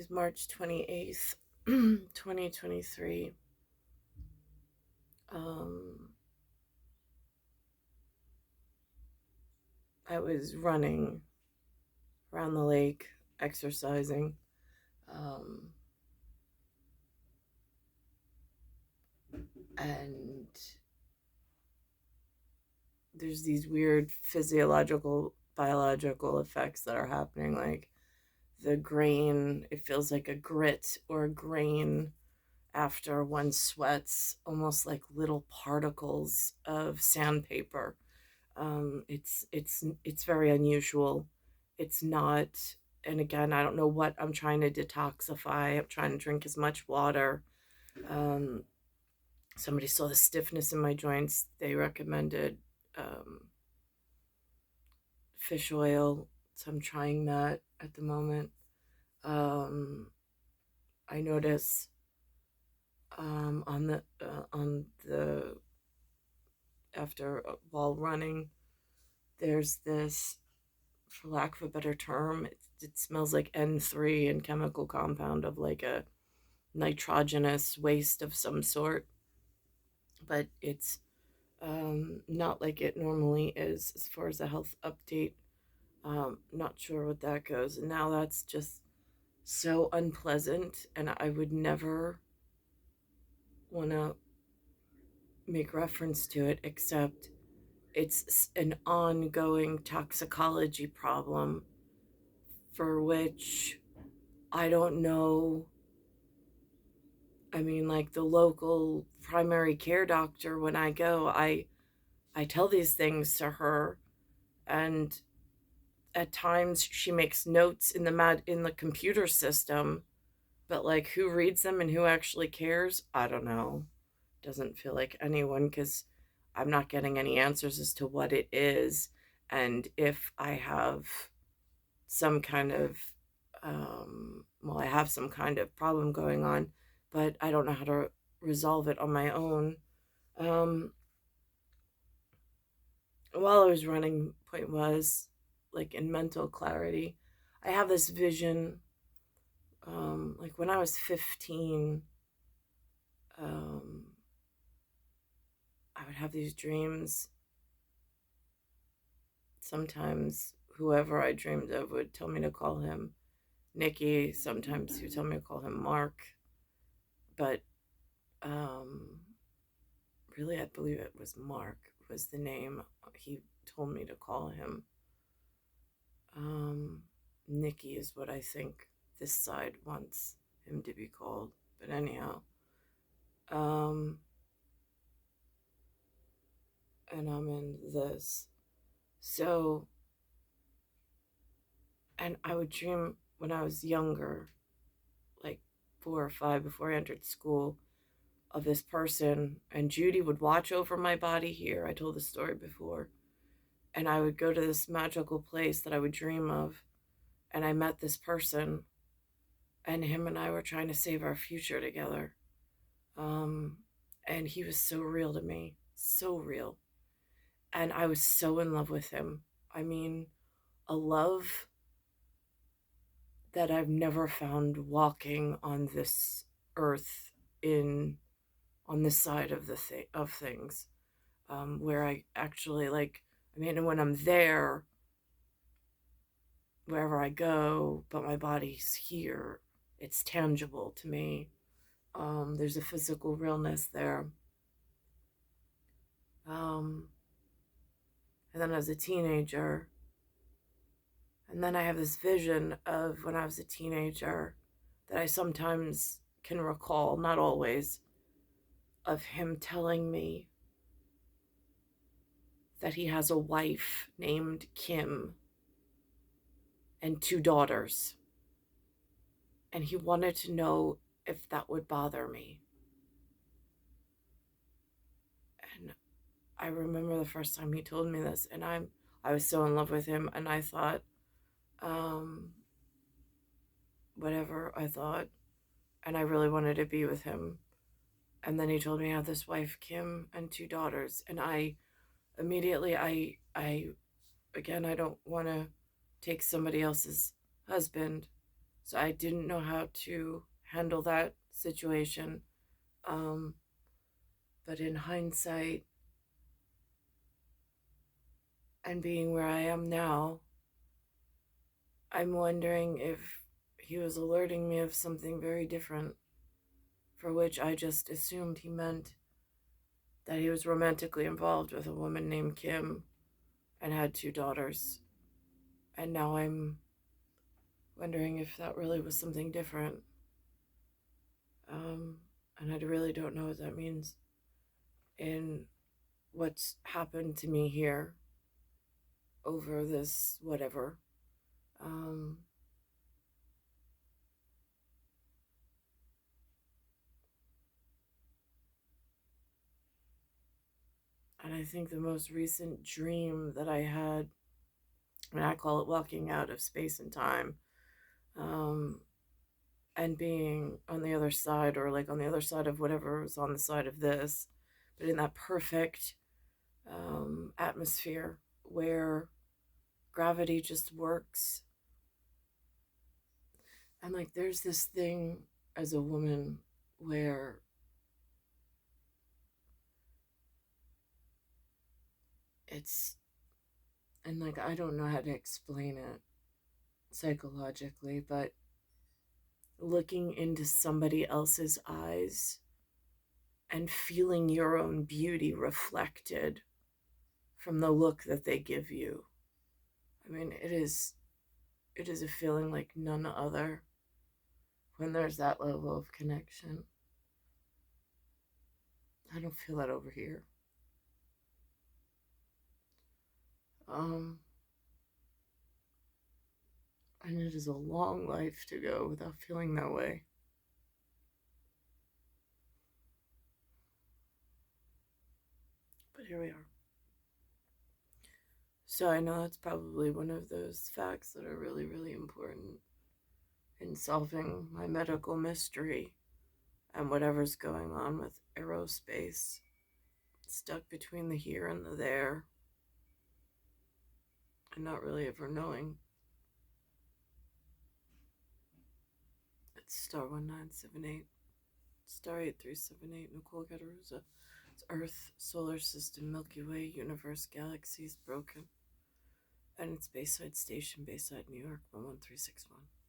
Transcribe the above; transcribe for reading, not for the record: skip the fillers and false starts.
Today's March 28th, 2023. Um, I was running around the lake, exercising. Um, and there's these weird physiological, biological effects that are happening. Like the grain, it feels like a grit or a grain after one sweats, almost like little particles of sandpaper. It's very unusual. It's not, and again, I don't know what I'm trying to detoxify. I'm trying to drink as much water. Um, Somebody saw the stiffness in my joints. They recommended um, fish oil, so I'm trying that at the moment. Um, I notice on the after while running, there's this, for lack of a better term, it smells like N3 and chemical compound of like a nitrogenous waste of some sort, but it's not like it normally is as far as a health update. Not sure what that goes. And now that's just so unpleasant, and I would never want to make reference to it except it's an ongoing toxicology problem for which I don't know. I mean, like the local primary care doctor, when I go, I tell these things to her, and at times she makes notes in the computer system, but like who reads them and who actually cares? I don't know. Doesn't feel like anyone, cuz I'm not getting any answers as to what it is and if I have some kind of well, I have some kind of problem going on, but I don't know how to resolve it on my own. Um, while I was running, point was like in mental clarity. I have this vision, like when I was 15, um, I would have these dreams. Sometimes whoever I dreamed of would tell me to call him Nicky. Sometimes he would tell me to call him Mark. But um, really, I believe it was Mark was the name he told me to call him. Um, Nicky is what I think this side wants him to be called. But anyhow, um, and I'm in this. So, and I would dream when I was younger, like 4 or 5 before I entered school, of this person, and Judy would watch over my body here. I told the story before. And I would go to this magical place that I would dream of, and I met this person, and him and I were trying to save our future together. Um, and he was so real to me, so real. And I was so in love with him. I mean, a love that I've never found walking on this earth in on this side of of things, where I actually like. I mean, and when I'm there, wherever I go, but my body's here, it's tangible to me. There's a physical realness there. Um, and then as a teenager, and then I have this vision of when I was a teenager that I sometimes can recall, not always, of him telling me that he has a wife named Kim and 2 daughters. And he wanted to know if that would bother me. And I remember the first time he told me this, and I was so in love with him, and I thought, um, whatever I thought, and I really wanted to be with him. And then he told me I had this wife, Kim, and 2 daughters, and I immediately, I again, I don't want to take somebody else's husband, So I didn't know how to handle that situation. Um, but in hindsight, and being where I am now, I'm wondering if he was alerting me of something very different, for which I just assumed he meant that he was romantically involved with a woman named Kim and had two daughters. And now I'm wondering if that really was something different. Um, and I really don't know what that means in what's happened to me here over this whatever. Um, and I think the most recent dream that I had, I mean, I call it walking out of space and time, um, and being on the other side, or like on the other side of whatever was on the side of this, but in that perfect atmosphere where gravity just works. And like, there's this thing as a woman where it's, and like, I don't know how to explain it psychologically, but looking into somebody else's eyes and feeling your own beauty reflected from the look that they give you. I mean, it is a feeling like none other when there's that level of connection. I don't feel that over here. Um, and it is a long life to go without feeling that way. But here we are. So I know that's probably one of those facts that are really, really important in solving my medical mystery and whatever's going on with aerospace, stuck between the here and the there, and not really ever knowing. It's star 1978, star 8378, Nicole, Cattaruzza. It's Earth, solar system, Milky Way, universe, galaxies, broken. And it's Bayside Station, Bayside, New York, 11361.